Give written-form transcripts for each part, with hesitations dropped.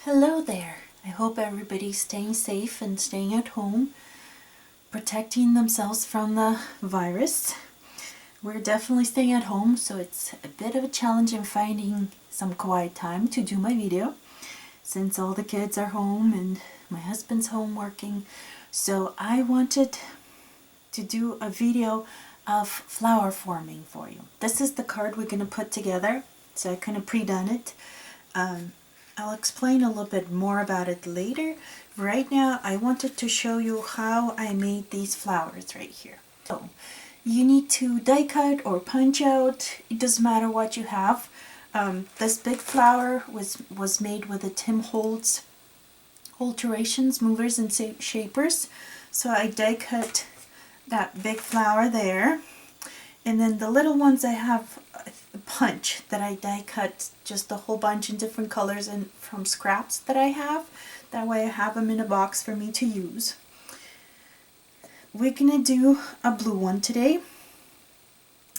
Hello there. I hope everybody's staying safe and staying at home, protecting themselves from the virus. We're definitely staying at home, so it's a bit of a challenge in finding some quiet time to do my video since all the kids are home and my husband's home working. So I wanted to do a video of flower forming for you. This is the card we're going to put together, so I kind of pre-done it. I'll explain a little bit more about it later. Right now I wanted to show you how I made these flowers right here. So you need to die cut or punch out, it doesn't matter what you have. This big flower was made with a Holtz alterations, movers and shapers. So I die cut that big flower there. And then the little ones I have a punch that I die cut just a whole bunch in different colors and from scraps that I have. That way I have them in a box for me to use. We're gonna do a blue one today.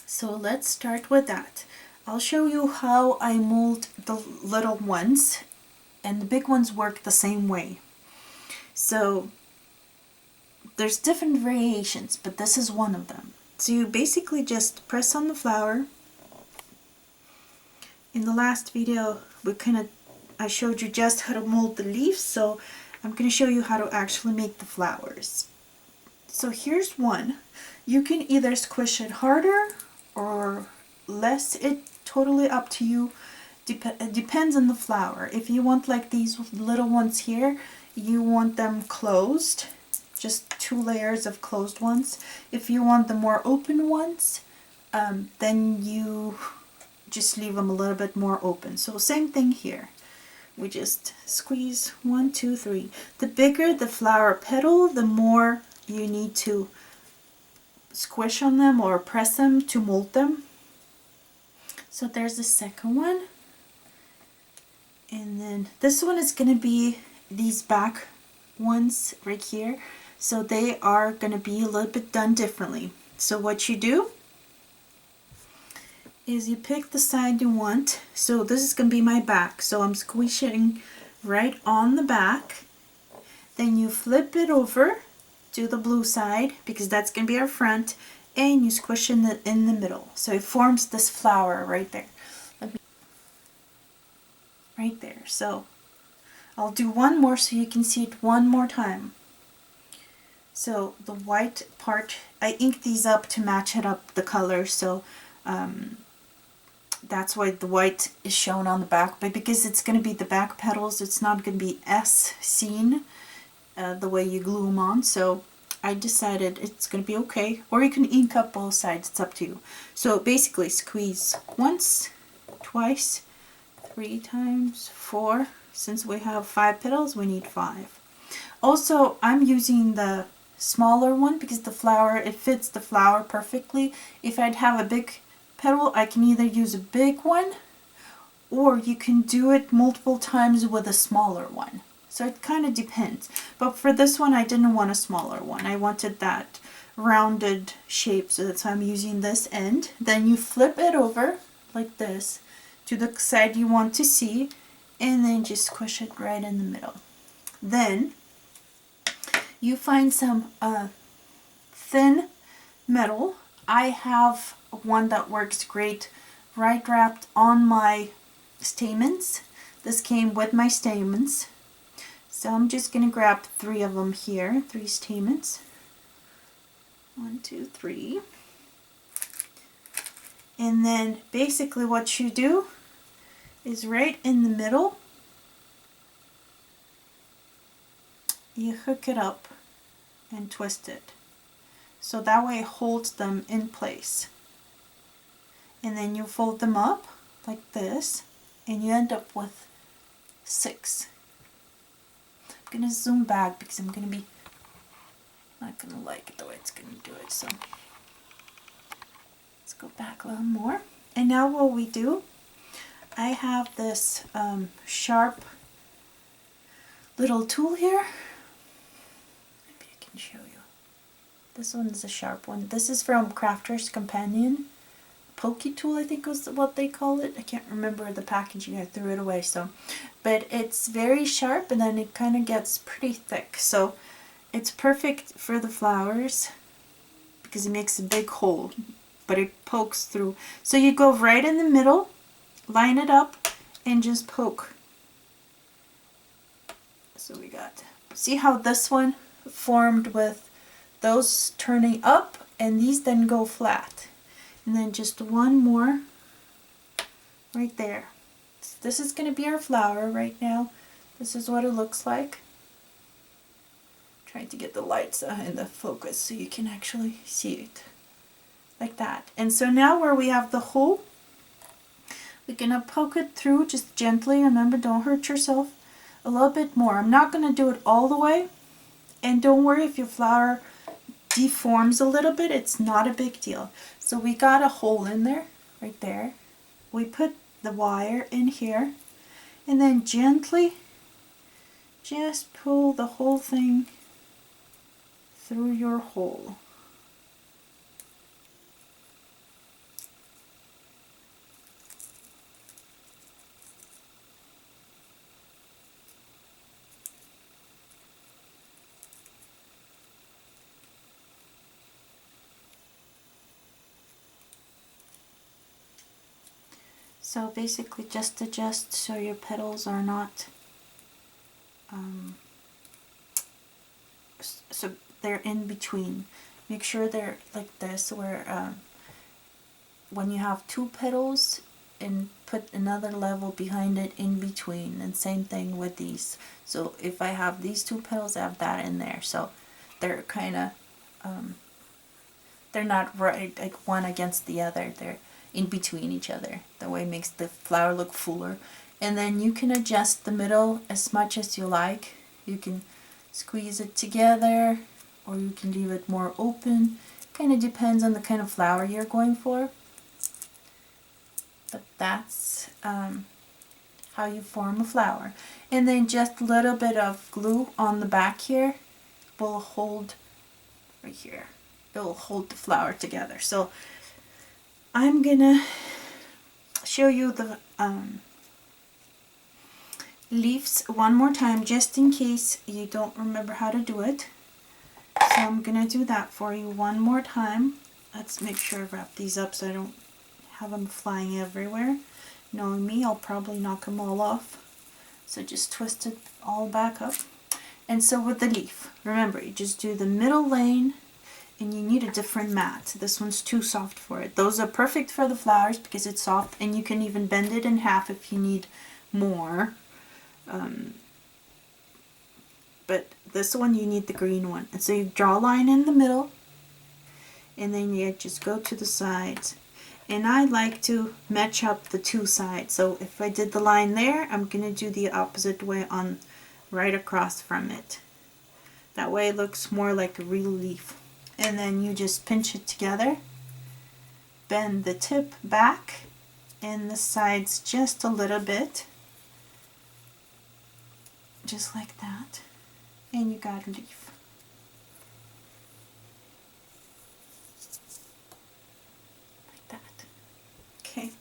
So let's start with that. I'll show you how I mold the little ones, and the big ones work the same way. So there's different variations, but this is one of them. So you basically just press on the flower. In the last video I showed you just how to mold the leaves, so I'm going to show you how to actually make the flowers. So here's one. You can either squish it harder or less, it totally up to you. It depends on the flower. If you want like these little ones here, you want them closed, just 2 layers of closed ones. If you want the more open ones, then you just leave them a little bit more open. So same thing here. We just squeeze 1, 2, 3. The bigger the flower petal, the more you need to squish on them or press them to mold them. So there's the second one. And then this one is going to be these back ones right here. So they are going to be a little bit done differently. So what you do is you pick the side you want. So this is going to be my back. So I'm squishing right on the back. Then you flip it over to the blue side because that's going to be our front. And you squish in the middle. So it forms this flower right there. Right there. So I'll do one more so you can see it one more time. So the white part, I inked these up to match it up the color, so that's why the white is shown on the back. But because it's going to be the back petals, it's not going to be S seen the way you glue them on. So I decided it's going to be okay. Or you can ink up both sides, it's up to you. So basically squeeze once, twice, 3 times, 4. Since we have 5 petals, we need 5. Also, I'm using the smaller one because the flower, it fits the flower perfectly. If I'd have a big petal, I can either use a big one or you can do it multiple times with a smaller one. So it kind of depends. But for this one, I didn't want a smaller one. I wanted that rounded shape, so that's why I'm using this end. Then you flip it over like this to the side you want to see, and then just squish it right in the middle. Then you find some thin metal. I have one that works great right wrapped on my stamens. This came with my stamens. So I'm just going to grab 3 of them here, 3 stamens. 1, 2, 3. And then basically what you do is right in the middle, you hook it up and twist it. So that way it holds them in place. And then you fold them up like this and you end up with 6. I'm going to zoom back because I'm going to be not going to like it the way it's going to do it. So let's go back a little more. And now what we do, I have this sharp little tool here. Maybe I can show you. This one is a sharp one. This is from Crafter's Companion. pokey tool, I think was what they call it. I can't remember the packaging, I threw it away. So, but it's very sharp, and then it kind of gets pretty thick. So it's perfect for the flowers because it makes a big hole, but it pokes through. So you go right in the middle, line it up, and just poke. So we got, see how this one formed with those turning up, and these then go flat. And then just one more right there. So this is going to be our flower right now. This is what it looks like. Trying to get the lights in the focus so you can actually see it. Like that. And so now where we have the hole, we're going to poke it through just gently. Remember, don't hurt yourself. A little bit more. I'm not going to do it all the way. And don't worry if your flower deforms a little bit. It's not a big deal. So we got a hole in there, right there. We put the wire in here. And then gently just pull the whole thing through your hole. So basically just adjust so your petals are not, so they're in between. Make sure they're like this, where when you have two petals, and put another level behind it in between, and same thing with these. So if I have these two petals, I have that in there. So they're kind of, they're not right like one against the other. They're in between each other. That way it makes the flower look fuller. And then you can adjust the middle as much as you like. You can squeeze it together, or you can leave it more open. Kind of depends on the kind of flower you're going for. But that's how you form a flower. And then just a little bit of glue on the back here will hold right here. It will hold the flower together. So I'm gonna show you the leaves one more time, just in case you don't remember how to do it. So I'm gonna do that for you one more time. Let's make sure I wrap these up so I don't have them flying everywhere. Knowing me, I'll probably knock them all off. So just twist it all back up. And so with the leaf, remember, you just do the middle lane, and you need a different mat. This one's too soft for it. Those are perfect for the flowers because it's soft, and you can even bend it in half if you need more. But this one, you need the green one. And so you draw a line in the middle, and then you just go to the sides. And I like to match up the two sides. So if I did the line there, I'm going to do the opposite way on right across from it. That way it looks more like a real leaf. And then you just pinch it together, bend the tip back and the sides just a little bit, just like that, and you got a leaf. Like that. Okay.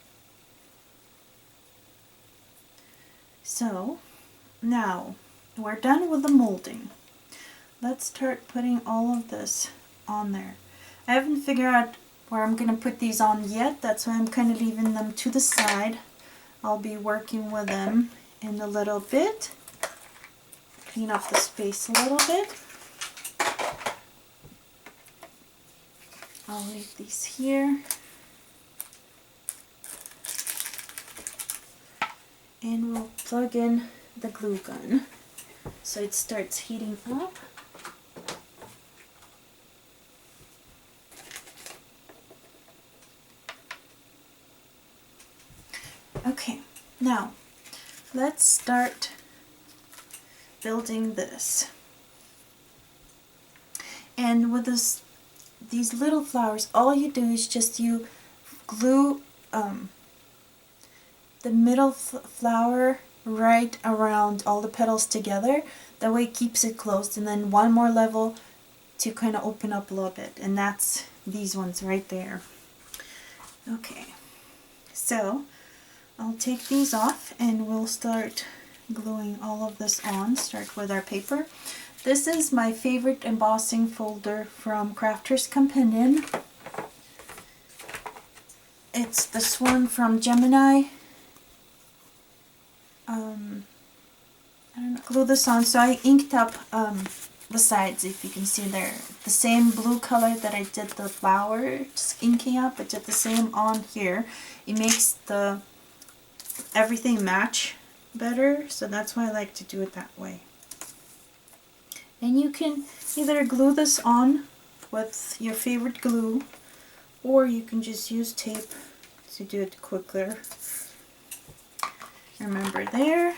So now we're done with the molding. Let's start putting all of this on there. I haven't figured out where I'm going to put these on yet. That's why I'm kind of leaving them to the side. I'll be working with them in a little bit. Clean up the space a little bit. I'll leave these here. And we'll plug in the glue gun so it starts heating up. Okay, now let's start building this. And with these little flowers, all you do is just you glue the middle flower right around all the petals together. That way it keeps it closed, and then one more level to kind of open up a little bit, and that's these ones right there. Okay, so I'll take these off and we'll start gluing all of this on. Start with our paper. This is my favorite embossing folder from Crafter's Companion. It's this one from Gemini. I don't know, glue this on. So I inked up the sides, if you can see there. The same blue color that I did the flowers inking up, I did the same on here. It makes the everything match better, so that's why I like to do it that way. And you can either glue this on with your favorite glue, or you can just use tape to do it quicker. Remember there,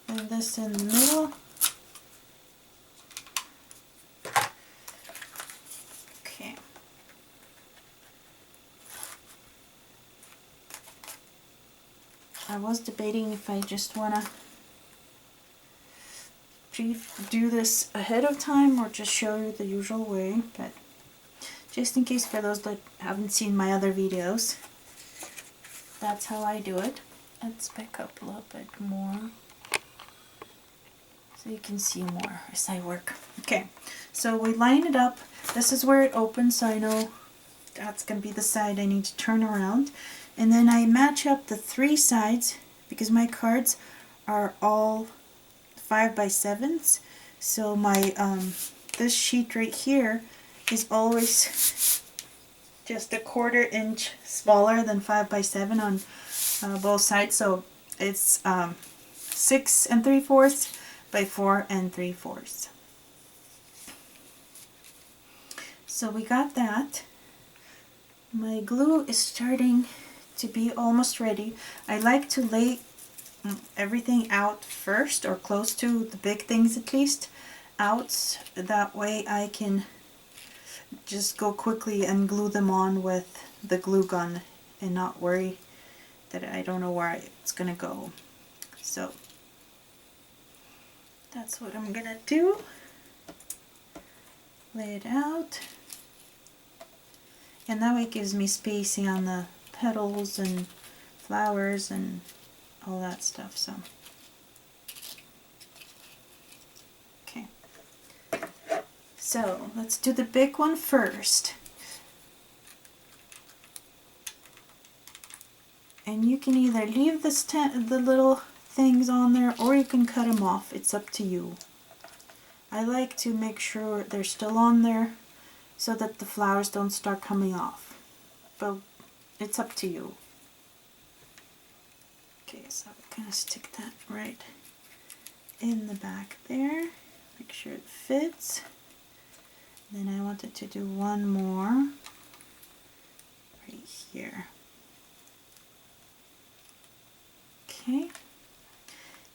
and this in the middle. Okay. I was debating if I just want to do this ahead of time or just show you the usual way, but just in case for those that haven't seen my other videos, that's how I do it. Let's back up a little bit more so you can see more as I work. Okay, so we line it up. This is where it opens, so I know that's going to be the side I need to turn around. And then I match up the 3 sides because my cards are all 5x7s. So my this sheet right here is always just a 1/4 inch smaller than 5x7 on both sides. So it's 6 3/4 by 4 3/4. So we got that. My glue is starting to be almost ready. I like to lay everything out first, or close to the big things at least, out. That way I can just go quickly and glue them on with the glue gun and not worry that I don't know where it's gonna go. So that's what I'm gonna do. Lay it out. And that way it gives me spacing on the petals and flowers and all that stuff. So okay, so let's do the big one first. And you can either leave the little things on there, or you can cut them off. It's up to you. I like to make sure they're still on there so that the flowers don't start coming off, but it's up to you. Okay, so I'm gonna stick that right in the back there, make sure it fits. Then I wanted to do one more right here. Okay,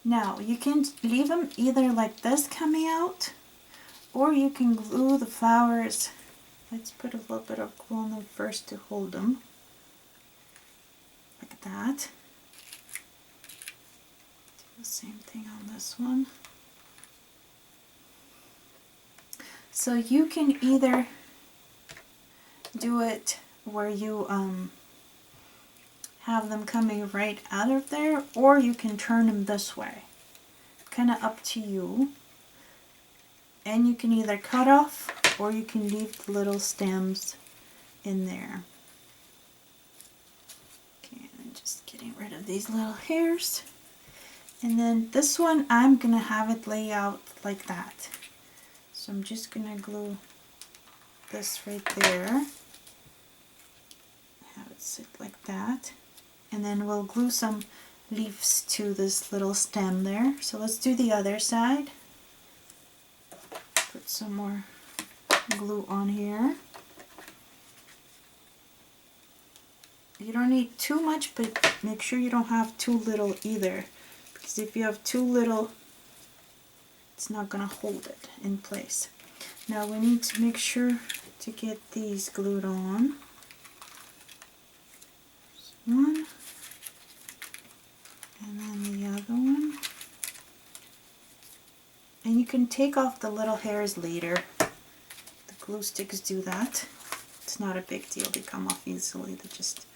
now you can leave them either like this coming out, or you can glue the flowers. Let's put a little bit of glue on them first to hold them, like that. Do the same thing on this one. So you can either do it where you have them coming right out of there, or you can turn them this way. Kind of up to you. And you can either cut off, or you can leave the little stems in there. Okay, I'm just getting rid of these little hairs. And then this one, I'm going to have it lay out like that. So I'm just going to glue this right there. Have it sit like that. And then we'll glue some leaves to this little stem there. So let's do the other side. Put some more glue on here. You don't need too much, but make sure you don't have too little either, because if you have too little, it's not going to hold it in place. Now we need to make sure to get these glued on. There's one, and then the other one. And you can take off the little hairs later. The glue sticks do that. It's not a big deal, they come off easily. They just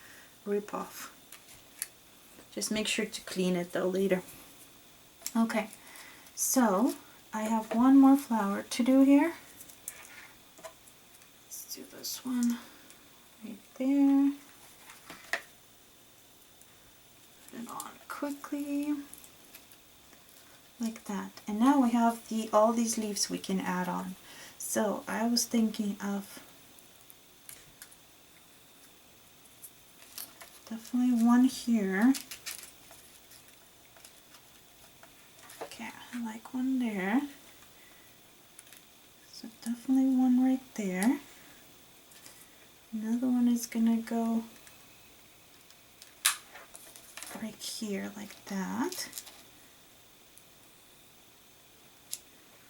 rip off. Just make sure to clean it though later. Okay, so I have one more flower to do here. Let's do this one right there. Put it on quickly, like that. And now we have all these leaves we can add on. So I was thinking of definitely one here. Okay, I like one there. So definitely one right there. Another one is gonna go right here like that.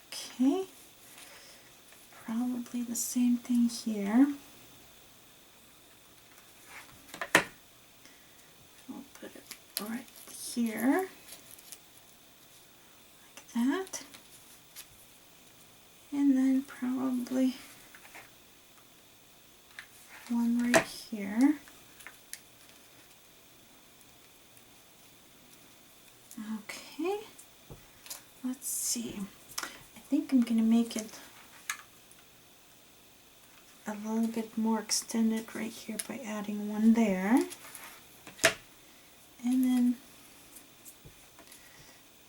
Okay. Probably the same thing here. I'll put it right here. That, and then probably one right here. Okay, let's see. I think I'm gonna make it a little bit more extended right here by adding one there, and then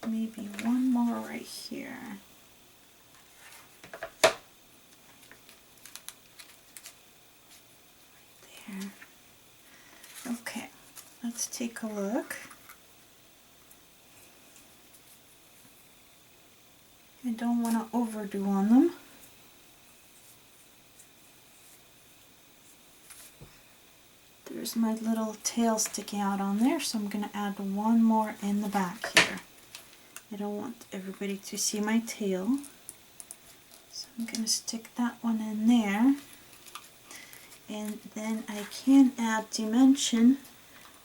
maybe one more right here. Right there. Okay, let's take a look. I don't want to overdo on them. There's my little tail sticking out on there, so I'm going to add one more in the back here. I don't want everybody to see my tail, so I'm going to stick that one in there. And then I can add dimension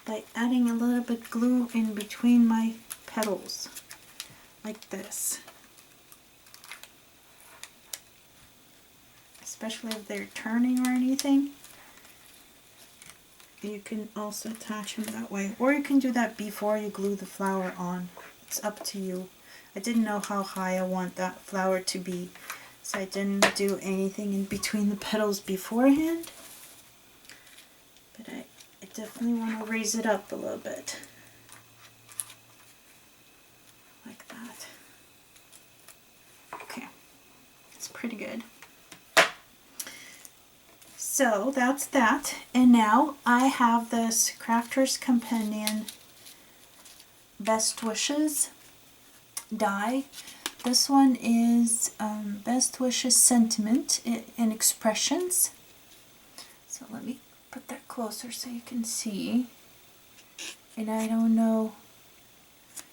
by adding a little bit glue in between my petals, like this. Especially if they're turning or anything. You can also attach them that way, or you can do that before you glue the flower on. It's up to you. I didn't know how high I want that flower to be, so I didn't do anything in between the petals beforehand. But I definitely want to raise it up a little bit. Like that. Okay, it's pretty good. So that's that, and now I have this Crafter's Companion Best Wishes die. This one is Best Wishes Sentiment and Expressions. So let me put that closer so you can see. And I don't know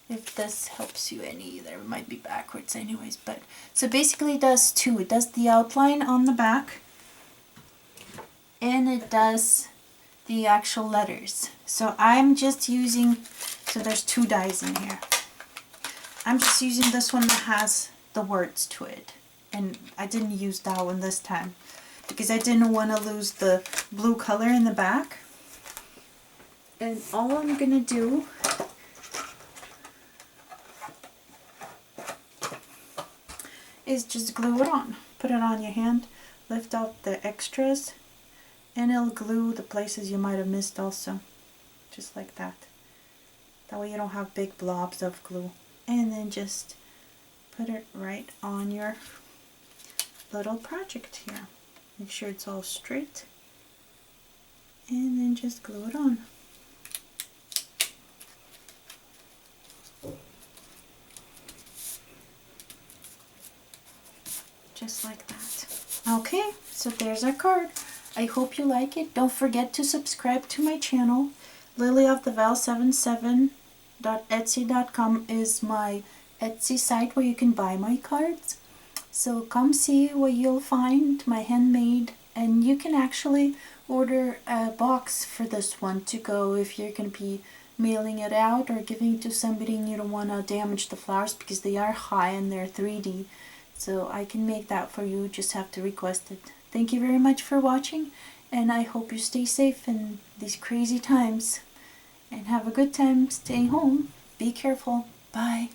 if this helps you any either. It might be backwards anyways, but so basically it does two. It does the outline on the back, and it does the actual letters. So I'm just using, so there's two dies in here. I'm just using this one that has the words to it. And I didn't use that one this time because I didn't want to lose the blue color in the back. And all I'm gonna do is just glue it on. Put it on your hand, lift out the extras, and it'll glue the places you might have missed also. Just like that. That way you don't have big blobs of glue. And then just put it right on your little project here. Make sure it's all straight. And then just glue it on. Just like that. Okay, so there's our card. I hope you like it. Don't forget to subscribe to my channel. lilyofthevel77.etsy.com is my Etsy site where you can buy my cards. So come see what you'll find, my handmade, and you can actually order a box for this one to go if you're going to be mailing it out or giving it to somebody and you don't want to damage the flowers because they are high and they're 3D. So I can make that for you, just have to request it. Thank you very much for watching, And I hope you stay safe in these crazy times. And have a good time staying home. Be careful. Bye.